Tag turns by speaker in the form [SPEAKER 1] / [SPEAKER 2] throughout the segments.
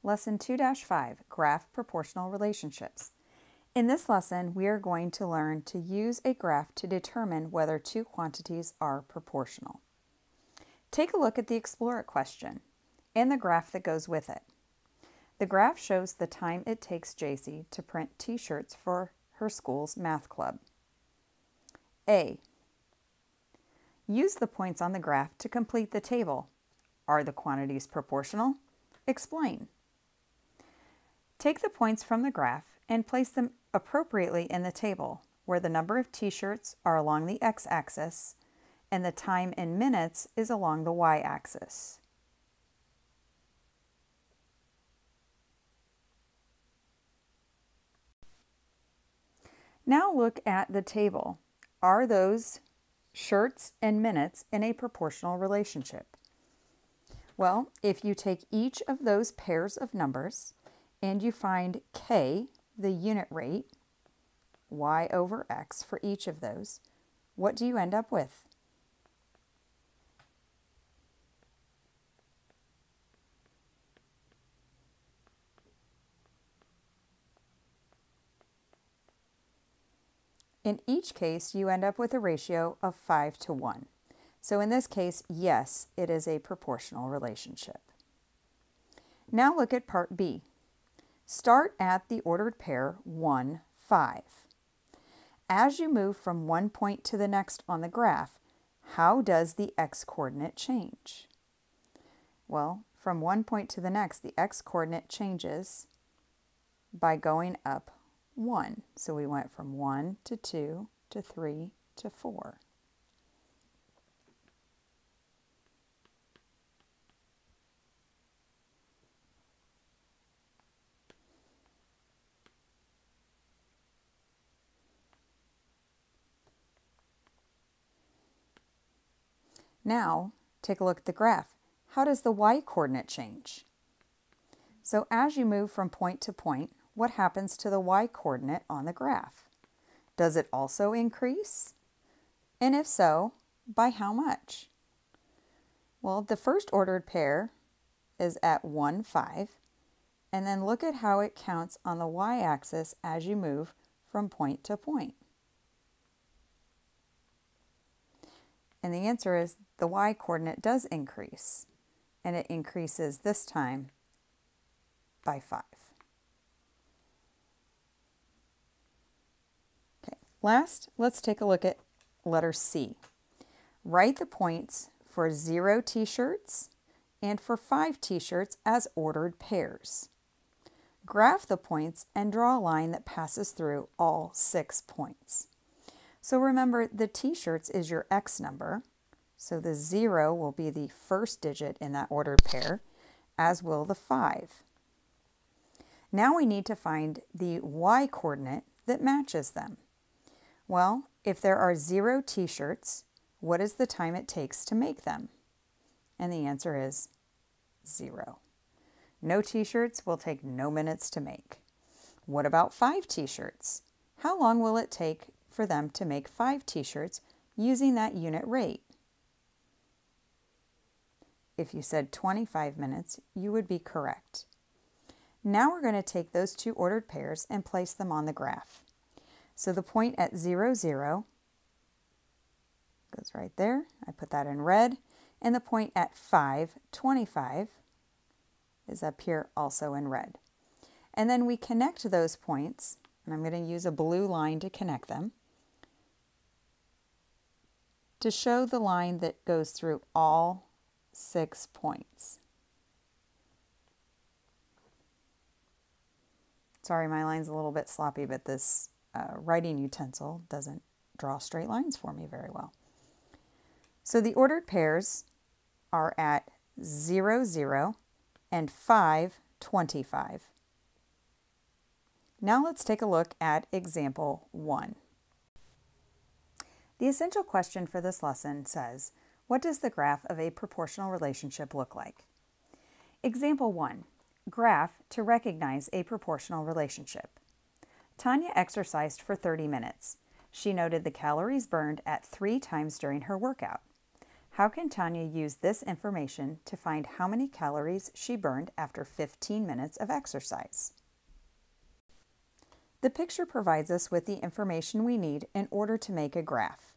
[SPEAKER 1] Lesson 2-5, Graph Proportional Relationships. In this lesson, we are going to learn to use a graph to determine whether two quantities are proportional. Take a look at the Explore It question and the graph that goes with it. The graph shows the time it takes JC to print t-shirts for her school's math club. A. Use the points on the graph to complete the table. Are the quantities proportional? Explain. Take the points from the graph and place them appropriately in the table, where the number of t-shirts are along the x-axis and the time in minutes is along the y-axis. Now look at the table. Are those shirts and minutes in a proportional relationship? Well, if you take each of those pairs of numbers and you find k, the unit rate, y over x for each of those, what do you end up with? In each case, you end up with a ratio of 5:1. So in this case, yes, it is a proportional relationship. Now look at part B. Start at the ordered pair 1, 5. As you move from one point to the next on the graph, how does the x-coordinate change? Well, from one point to the next, the x-coordinate changes by going up 1. So we went from 1 to 2 to 3 to 4. Now, take a look at the graph. How does the y-coordinate change? So as you move from point to point, what happens to the y-coordinate on the graph? Does it also increase? And if so, by how much? Well, the first ordered pair is at 1, 5, and then look at how it counts on the y-axis as you move from point to point. And the answer is the y-coordinate does increase, and it increases this time by 5. Okay, last, let's take a look at letter C. Write the points for 0 t-shirts and for 5 t-shirts as ordered pairs. Graph the points and draw a line that passes through all 6 points. So remember, the t-shirts is your x number, so the 0 will be the first digit in that ordered pair, as will the 5. Now we need to find the y-coordinate that matches them. Well, if there are 0 t-shirts, what is the time it takes to make them? And the answer is 0. No t-shirts will take no minutes to make. What about 5 t-shirts? How long will it take for them to make 5 t-shirts using that unit rate? If you said 25 minutes, you would be correct. Now we're going to take those two ordered pairs and place them on the graph. So the point at 0, 0 goes right there. I put that in red. And the point at 5, 25 is up here also in red. And then we connect those points, and I'm going to use a blue line to connect them, to show the line that goes through all 6 points. Sorry, my line's a little bit sloppy, but this writing utensil doesn't draw straight lines for me very well. So the ordered pairs are at 0, 0 and 5, 25. Now let's take a look at example 1. The essential question for this lesson says, what does the graph of a proportional relationship look like? Example 1, graph to recognize a proportional relationship. Tanya exercised for 30 minutes. She noted the calories burned at 3 times during her workout. How can Tanya use this information to find how many calories she burned after 15 minutes of exercise? The picture provides us with the information we need in order to make a graph.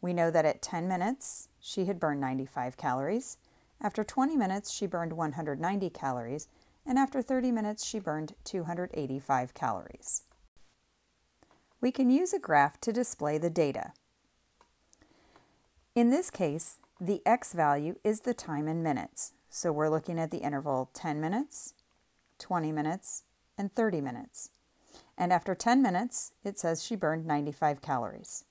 [SPEAKER 1] We know that at 10 minutes, she had burned 95 calories. After 20 minutes, she burned 190 calories. And after 30 minutes, she burned 285 calories. We can use a graph to display the data. In this case, the X value is the time in minutes. So we're looking at the interval 10 minutes, 20 minutes, and 30 minutes. And after 10 minutes, it says she burned 95 calories.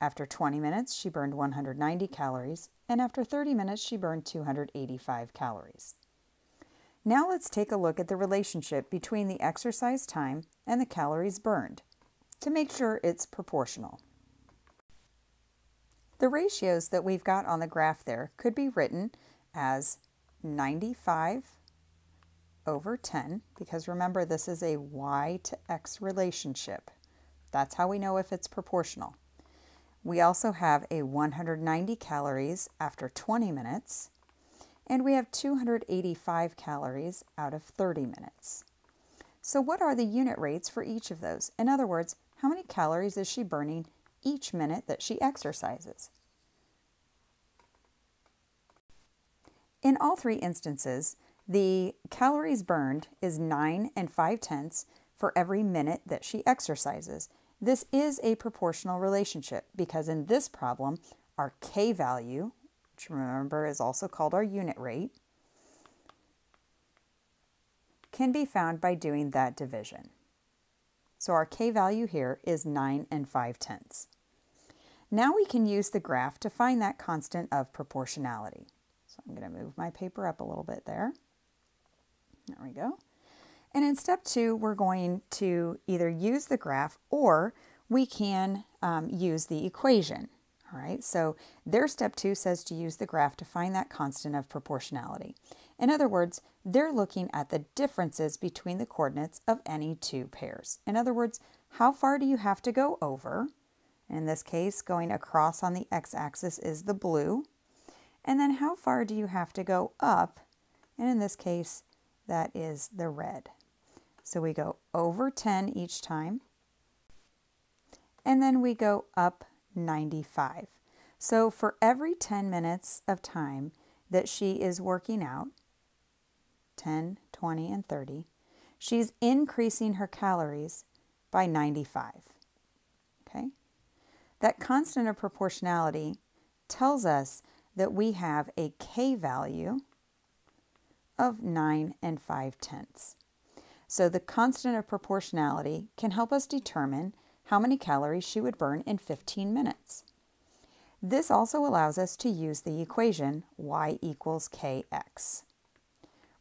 [SPEAKER 1] After 20 minutes, she burned 190 calories. And after 30 minutes, she burned 285 calories. Now let's take a look at the relationship between the exercise time and the calories burned to make sure it's proportional. The ratios that we've got on the graph there could be written as 95 over 10, because remember this is a y to x relationship. That's how we know if it's proportional. We also have a 190 calories after 20 minutes, and we have 285 calories out of 30 minutes. So what are the unit rates for each of those? In other words, how many calories is she burning each minute that she exercises? In all three instances, the calories burned is 9 5/10 for every minute that she exercises. This is a proportional relationship because in this problem, our K value, which remember is also called our unit rate, can be found by doing that division. So our K value here is 9 5/10. Now we can use the graph to find that constant of proportionality. So I'm going to move my paper up a little bit there. There we go. And in step 2, we're going to either use the graph or we can use the equation. All right, so their step 2 says to use the graph to find that constant of proportionality. In other words, they're looking at the differences between the coordinates of any two pairs. In other words, how far do you have to go over? In this case, going across on the x-axis is the blue. And then how far do you have to go up? And in this case, that is the red. So we go over 10 each time. And then we go up 95. So for every 10 minutes of time that she is working out, 10, 20, and 30, she's increasing her calories by 95. Okay? That constant of proportionality tells us that we have a K value of 9 5/10. So the constant of proportionality can help us determine how many calories she would burn in 15 minutes. This also allows us to use the equation y equals kx.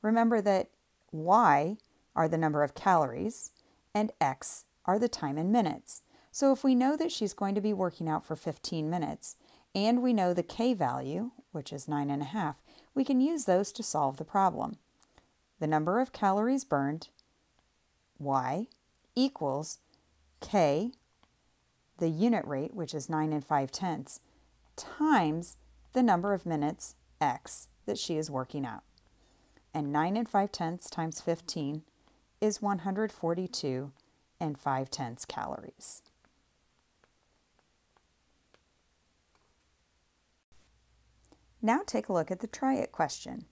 [SPEAKER 1] Remember that y are the number of calories and x are the time in minutes. So if we know that she's going to be working out for 15 minutes and we know the k value, which is 9.5, we can use those to solve the problem. The number of calories burned, y, equals k, the unit rate, which is 9 5/10, times the number of minutes, x, that she is working out. And 9 5/10 times 15 is 142 5/10 calories. Now take a look at the try it question.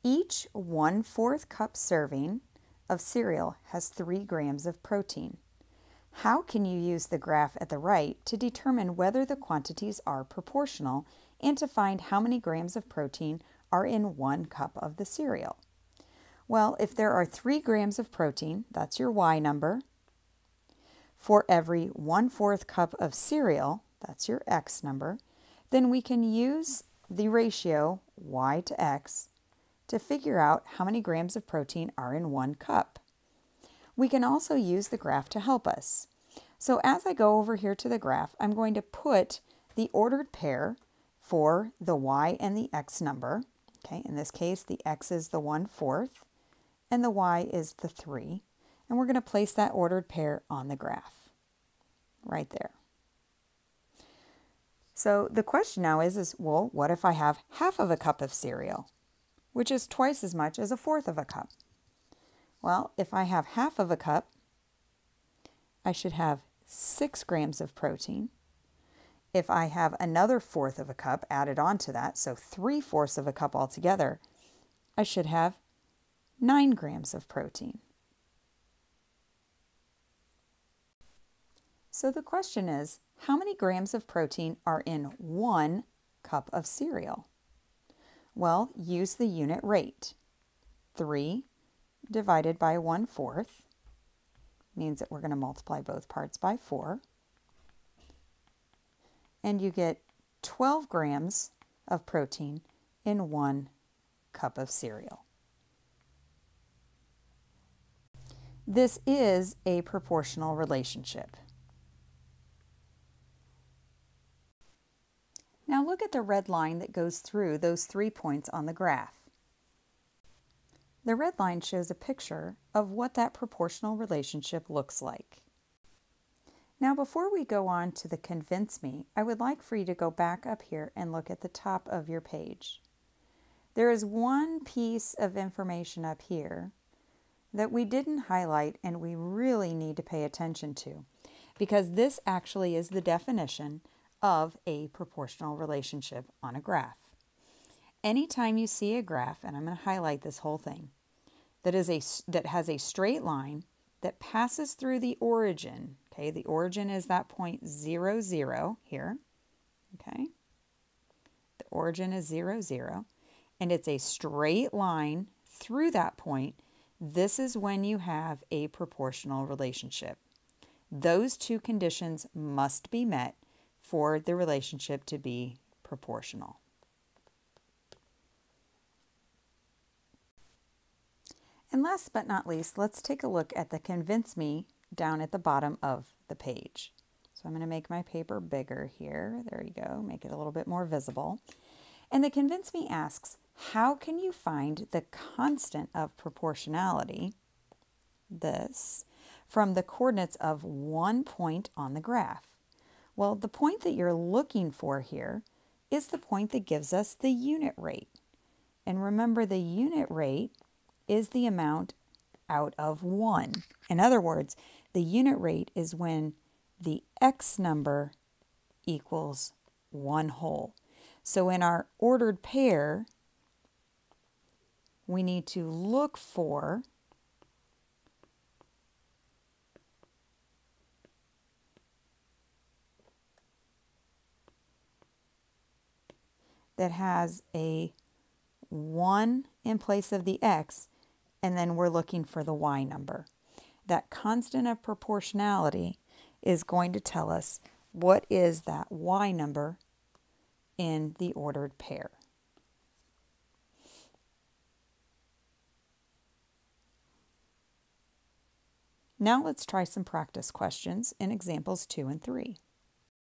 [SPEAKER 1] Each 1/4 cup serving of cereal has 3 grams of protein. How can you use the graph at the right to determine whether the quantities are proportional and to find how many grams of protein are in 1 cup of the cereal? Well, if there are 3 grams of protein, that's your Y number. For every 1/4 cup of cereal, that's your X number, then we can use the ratio Y to X to figure out how many grams of protein are in 1 cup. We can also use the graph to help us. So as I go over here to the graph, I'm going to put the ordered pair for the Y and the X number. Okay, in this case, the X is the 1/4 and the Y is the 3. And we're going to place that ordered pair on the graph right there. So the question now is, well, what if I have half of a cup of cereal, which is twice as much as a fourth of a cup? Well, if I have half of a cup, I should have 6 grams of protein. If I have another fourth of a cup added on to that, so 3/4 of a cup altogether, I should have 9 grams of protein. So the question is, how many grams of protein are in 1 cup of cereal? Well, use the unit rate. 3 divided by 1/4 means that we're going to multiply both parts by 4. And you get 12 grams of protein in 1 cup of cereal. This is a proportional relationship. Now look at the red line that goes through those 3 points on the graph. The red line shows a picture of what that proportional relationship looks like. Now before we go on to the convince me, I would like for you to go back up here and look at the top of your page. There is one piece of information up here that we didn't highlight and we really need to pay attention to, because this actually is the definition of a proportional relationship on a graph. Anytime you see a graph, and I'm going to highlight this whole thing, that has a straight line that passes through the origin, okay, the origin is that point 0, 0 here, okay, the origin is 0, 0, and it's a straight line through that point. This is when you have a proportional relationship. Those two conditions must be met for the relationship to be proportional. And last but not least, let's take a look at the convince me down at the bottom of the page. So I'm going to make my paper bigger here. There you go. Make it a little bit more visible. And the convince me asks, how can you find the constant of proportionality, this, from the coordinates of one point on the graph? Well, the point that you're looking for here is the point that gives us the unit rate. And remember, the unit rate is the amount out of 1. In other words, the unit rate is when the x number equals 1 whole. So in our ordered pair, we need to look for that has a 1 in place of the x, and then we're looking for the y number. That constant of proportionality is going to tell us what is that y number in the ordered pair. Now let's try some practice questions in examples 2 and 3.